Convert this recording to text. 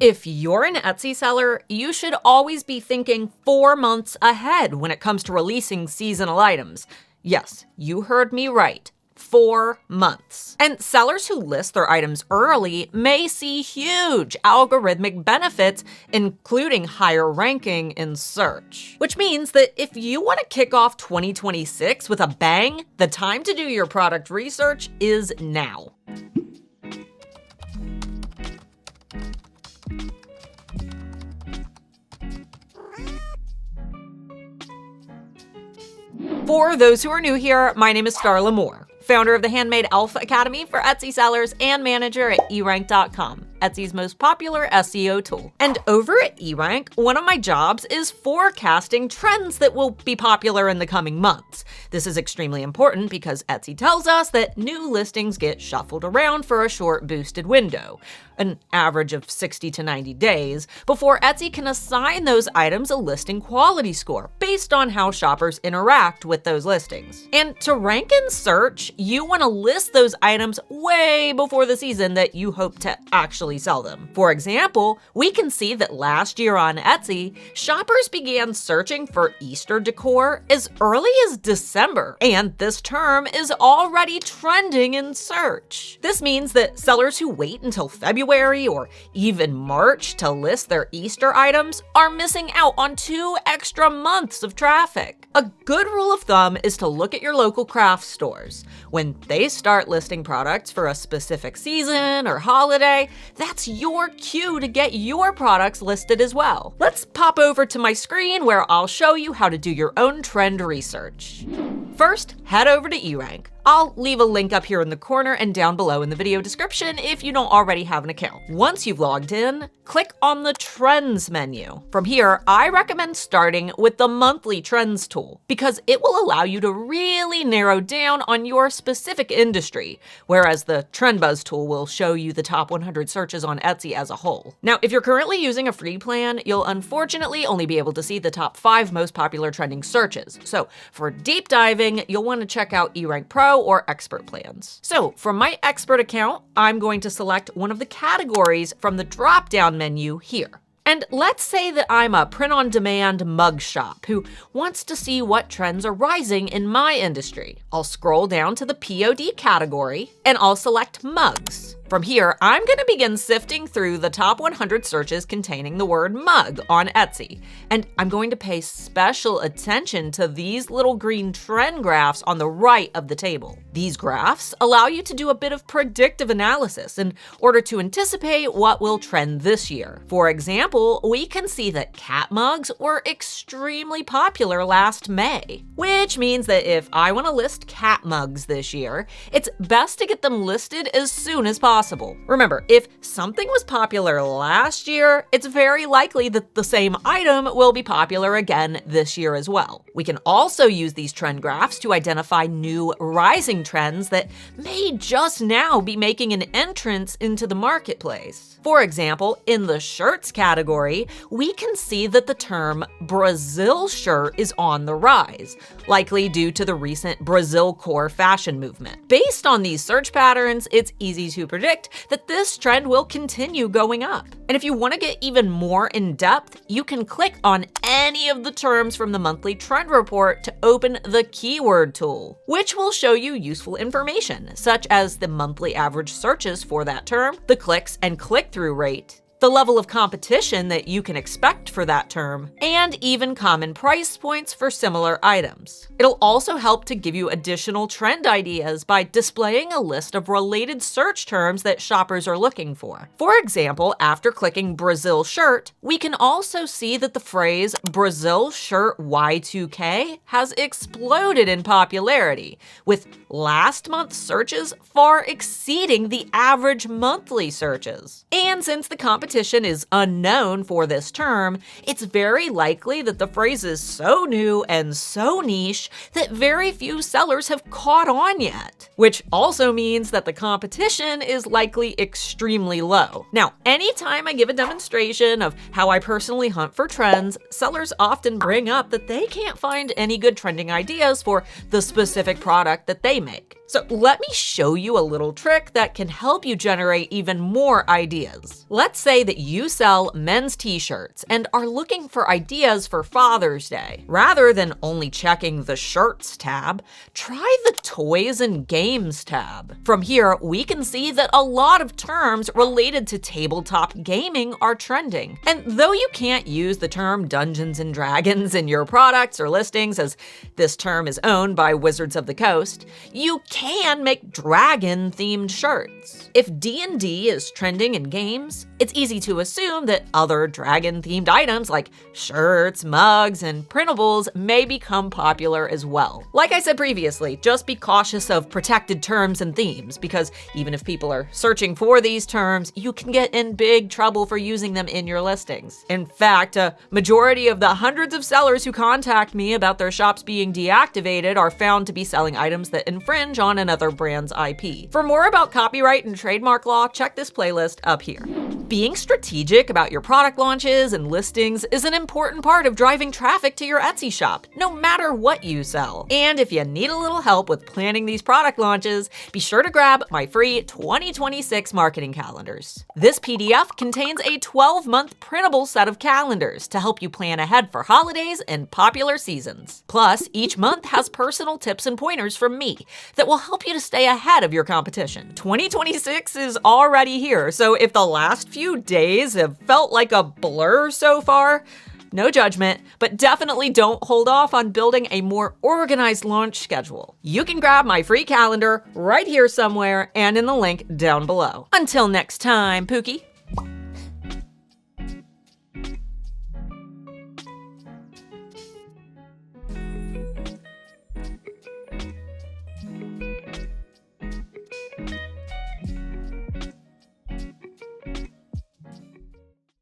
If you're an Etsy seller, you should always be thinking 4 months ahead when it comes to releasing seasonal items. Yes, you heard me right. 4 months. And sellers who list their items early may see huge algorithmic benefits, including higher ranking in search. Which means that if you want to kick off 2026 with a bang, the time to do your product research is now. For those who are new here, my name is Starla, founder of the Handmade Alpha Academy for Etsy sellers and manager at eRank.com, Etsy's most popular SEO tool. And over at eRank, one of my jobs is forecasting trends that will be popular in the coming months. This is extremely important because Etsy tells us that new listings get shuffled around for a short boosted window, an average of 60 to 90 days, before Etsy can assign those items a listing quality score based on how shoppers interact with those listings. And to rank in search, you want to list those items way before the season that you hope to actually sell them. For example, we can see that last year on Etsy, shoppers began searching for Easter decor as early as December, and this term is already trending in search. This means that sellers who wait until February or even March to list their Easter items are missing out on 2 extra months of traffic. A good rule of thumb is to look at your local craft stores. When they start listing products for a specific season or holiday, that's your cue to get your products listed as well. Let's pop over to my screen where I'll show you how to do your own trend research. First, head over to eRank. I'll leave a link up here in the corner and down below in the video description if you don't already have an account. Once you've logged in, click on the Trends menu. From here, I recommend starting with the Monthly Trends tool because it will allow you to really narrow down on your specific industry, whereas the Trend Buzz tool will show you the top 100 searches on Etsy as a whole. Now, if you're currently using a free plan, you'll unfortunately only be able to see the top 5 most popular trending searches. So for deep diving, you'll want to check out eRank Pro or Expert plans. So for my Expert account, I'm going to select one of the categories from the drop-down menu here. And let's say that I'm a print-on-demand mug shop who wants to see what trends are rising in my industry. I'll scroll down to the POD category and I'll select mugs. From here, I'm going to begin sifting through the top 100 searches containing the word mug on Etsy. And I'm going to pay special attention to these little green trend graphs on the right of the table. These graphs allow you to do a bit of predictive analysis in order to anticipate what will trend this year. For example, we can see that cat mugs were extremely popular last May, which means that if I want to list cat mugs this year, it's best to get them listed as soon as possible. Remember, if something was popular last year, it's very likely that the same item will be popular again this year as well. We can also use these trend graphs to identify new rising trends that may just now be making an entrance into the marketplace. For example, in the shirts category, we can see that the term Brazil shirt is on the rise, likely due to the recent Brazil core fashion movement. Based on these search patterns, it's easy to predict that this trend will continue going up. And if you want to get even more in depth, you can click on any of the terms from the monthly trend report to open the keyword tool, which will show you useful information, such as the monthly average searches for that term, the clicks and click-through rate, the level of competition that you can expect for that term, and even common price points for similar items. It'll also help to give you additional trend ideas by displaying a list of related search terms that shoppers are looking for. For example, after clicking Brazil shirt, we can also see that the phrase Brazil shirt Y2K has exploded in popularity, with last month's searches far exceeding the average monthly searches. And since the competition is unknown for this term, it's very likely that the phrase is so new and so niche that very few sellers have caught on yet, which also means that the competition is likely extremely low. Now, anytime I give a demonstration of how I personally hunt for trends, sellers often bring up that they can't find any good trending ideas for the specific product that they make. So let me show you a little trick that can help you generate even more ideas. Let's say say that you sell men's t-shirts and are looking for ideas for Father's Day. Rather than only checking the shirts tab, try the toys and games tab. From here, we can see that a lot of terms related to tabletop gaming are trending. And though you can't use the term Dungeons and Dragons in your products or listings, as this term is owned by Wizards of the Coast, you can make dragon-themed shirts. If D&D is trending in games, it's easy to assume that other dragon-themed items like shirts, mugs, and printables may become popular as well. Like I said previously, just be cautious of protected terms and themes, because even if people are searching for these terms, you can get in big trouble for using them in your listings. In fact, a majority of the hundreds of sellers who contact me about their shops being deactivated are found to be selling items that infringe on another brand's IP. For more about copyright and trademark law, check this playlist up here. Being strategic about your product launches and listings is an important part of driving traffic to your Etsy shop, no matter what you sell. And if you need a little help with planning these product launches, be sure to grab my free 2026 marketing calendars. This PDF contains a 12-month printable set of calendars to help you plan ahead for holidays and popular seasons. Plus, each month has personal tips and pointers from me that will help you to stay ahead of your competition. 2026 is already here, so if the last few days have felt like a blur so far, no judgment, but definitely don't hold off on building a more organized launch schedule. You can grab my free calendar right here somewhere and in the link down below. Until next time, Pookie.